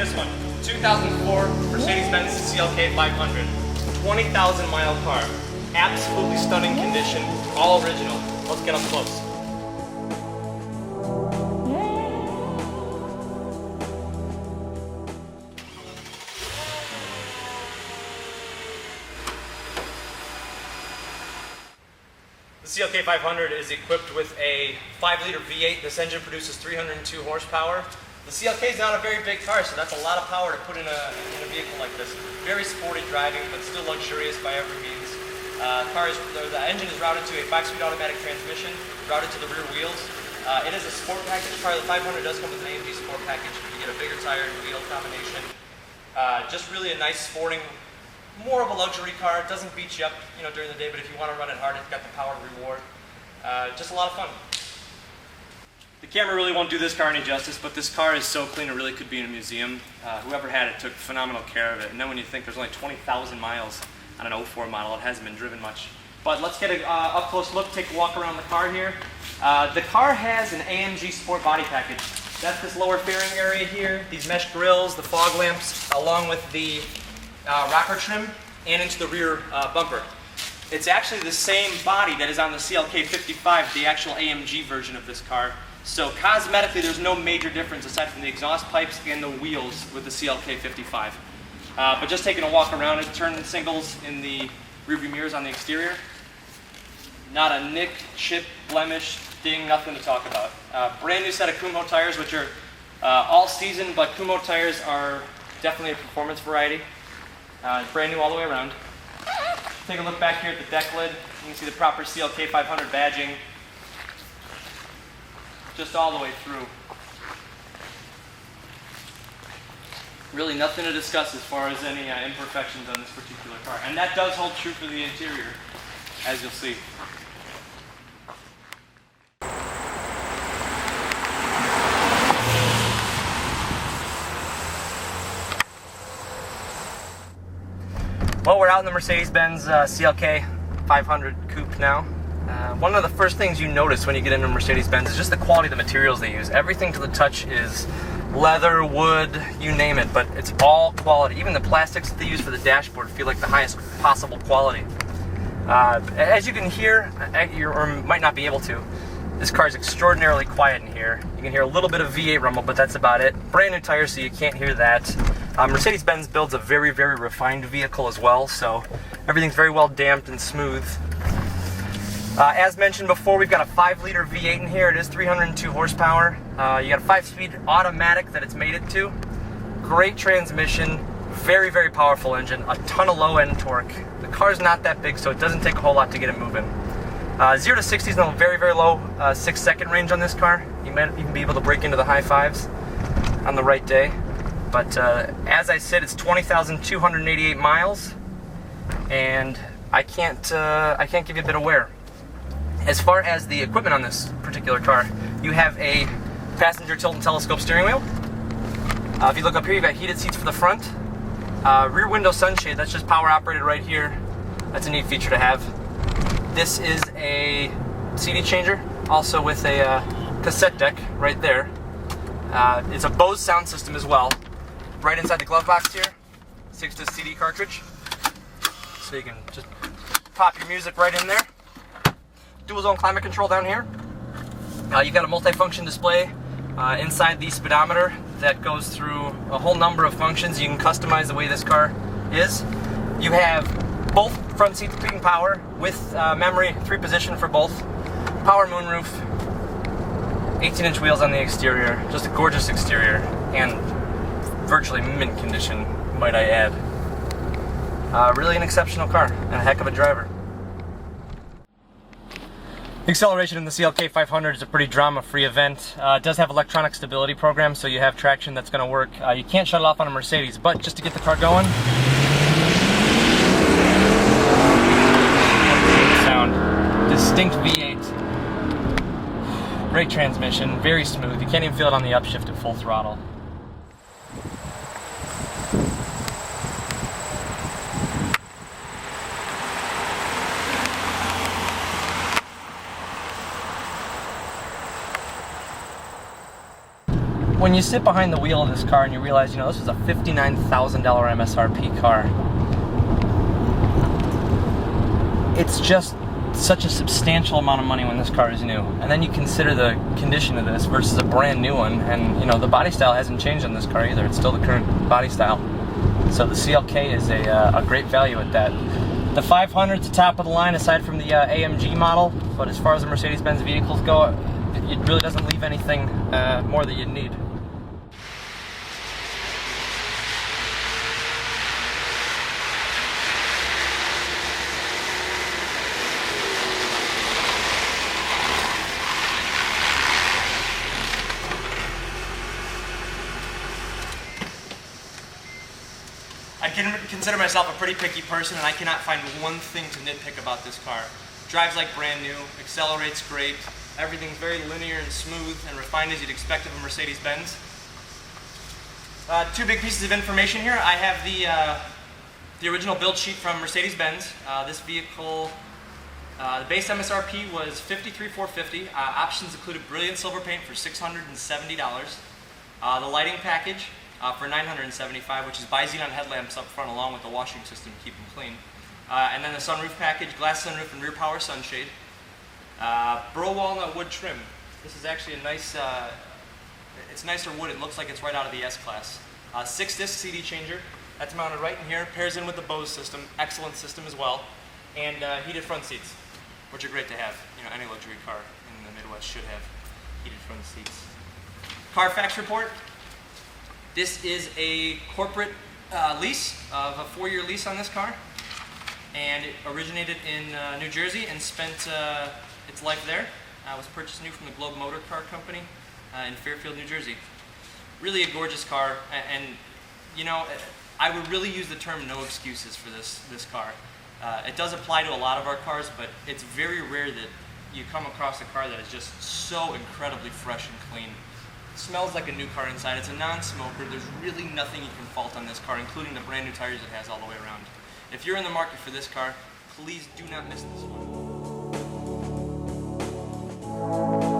this one. 2004 Mercedes-Benz CLK500. 20,000 mile car. Absolutely stunning condition. All original. Let's get up close. The CLK500 is equipped with a 5-liter V8. This engine produces 302 horsepower. The CLK is not a very big car, so that's a lot of power to put in a vehicle like this. Very sporty driving, but still luxurious by every means. The engine is routed to a 5-speed automatic transmission, routed to the rear wheels. It is a sport package. The 500 does come with an AMG sport package. You get a bigger tire and wheel combination. Just really a nice sporting, more of a luxury car. It doesn't beat you up, during the day, but if you want to run it hard, it's got the power to reward. Just a lot of fun. The camera really won't do this car any justice, but this car is so clean it really could be in a museum. Whoever had it took phenomenal care of it. And then when you think there's only 20,000 miles on an 04 model, it hasn't been driven much. But let's get an up-close look, take a walk around the car here. The car has an AMG Sport body package. That's this lower fairing area here, these mesh grills, the fog lamps, along with the rocker trim and into the rear bumper. It's actually the same body that is on the CLK-55, the actual AMG version of this car. So cosmetically there's no major difference aside from the exhaust pipes and the wheels with the CLK-55. But just taking a walk around it, turn singles in the rearview mirrors on the exterior. Not a nick, chip, blemish, ding, nothing to talk about. Brand new set of Kumho tires, which are all season, but Kumho tires are definitely a performance variety. Brand new all the way around. Take a look back here at the deck lid. You can see the proper CLK500 badging just all the way through. Really nothing to discuss as far as any imperfections on this particular car. And that does hold true for the interior, as you'll see. Well, we're out in the Mercedes-Benz CLK500 Coupe now. One of the first things you notice when you get into Mercedes-Benz is just the quality of the materials they use. Everything to the touch is leather, wood, you name it, but it's all quality. Even the plastics that they use for the dashboard feel like the highest possible quality. As you can hear, or might not be able to, this car is extraordinarily quiet in here. You can hear a little bit of V8 rumble, but that's about it. Brand new tires, so you can't hear that. Mercedes-Benz builds a very, very refined vehicle as well, so everything's very well damped and smooth. As mentioned before, we've got a 5-liter V8 in here. It is 302 horsepower. You got a 5-speed automatic that it's made it to. Great transmission, very, very powerful engine, a ton of low-end torque. The car's not that big, so it doesn't take a whole lot to get it moving. 0 to 60 is in a very, very low 6-second range on this car. You might even be able to break into the high fives on the right day. But as I said, it's 20,288 miles, and I can't give you a bit of wear. As far as the equipment on this particular car, you have a passenger tilt and telescope steering wheel. If you look up here, you've got heated seats for the front. Rear window sunshade, that's just power operated right here. That's a neat feature to have. This is a CD changer, also with a cassette deck right there. It's a Bose sound system as well. Right inside the glove box here, sticks to CD cartridge. So you can just pop your music right in there. Dual zone climate control down here. You've got a multi-function display inside the speedometer that goes through a whole number of functions. You can customize the way this car is. You have both front seats being power with memory, 3-position for both. Power moonroof, 18-inch wheels on the exterior. Just a gorgeous exterior and virtually mint condition, might I add. Really an exceptional car and a heck of a driver. The acceleration in the CLK500 is a pretty drama-free event. It does have electronic stability program, so you have traction that's going to work. You can't shut it off on a Mercedes, but just to get the car going, sound, distinct V8, great transmission, very smooth. You can't even feel it on the upshift at full throttle. when you sit behind the wheel of this car and you realize, you know, this is a $59,000 MSRP car, it's just such a substantial amount of money when this car is new. And then you consider the condition of this versus a brand new one, and you know, the body style hasn't changed on this car either. It's still the current body style. So the CLK is a great value at that. The 500's the top of the line aside from the AMG model, but as far as the Mercedes-Benz vehicles go, it really doesn't leave anything more that you need. I can consider myself a pretty picky person, and I cannot find one thing to nitpick about this car. Drives like brand new, accelerates great, everything's very linear and smooth and refined as you'd expect of a Mercedes-Benz. Two big pieces of information here. I have the original build sheet from Mercedes-Benz. This vehicle, the base MSRP was $53,450. Options included brilliant silver paint for $670. The lighting package for $975, which is bi-xenon headlamps up front along with the washing system to keep them clean. And then the sunroof package, glass sunroof and rear power sunshade. Burl walnut wood trim. This is actually a nice, it's nicer wood. It looks like it's right out of the S-Class. 6-disc CD changer. That's mounted right in here. Pairs in with the Bose system. Excellent system as well. And heated front seats, which are great to have. You know, any luxury car in the Midwest should have heated front seats. Carfax report. This is a corporate lease of a 4-year lease on this car, and it originated in New Jersey and spent its life there. It was purchased new from the Globe Motor Car Company in Fairfield, New Jersey. Really a gorgeous car, and you know, I would really use the term no excuses for this car. It does apply to a lot of our cars, but it's very rare that you come across a car that is just so incredibly fresh and clean. Smells like a new car inside. It's a non-smoker. There's really nothing you can fault on this car, including the brand new tires it has all the way around. If you're in the market for this car, please do not miss this one.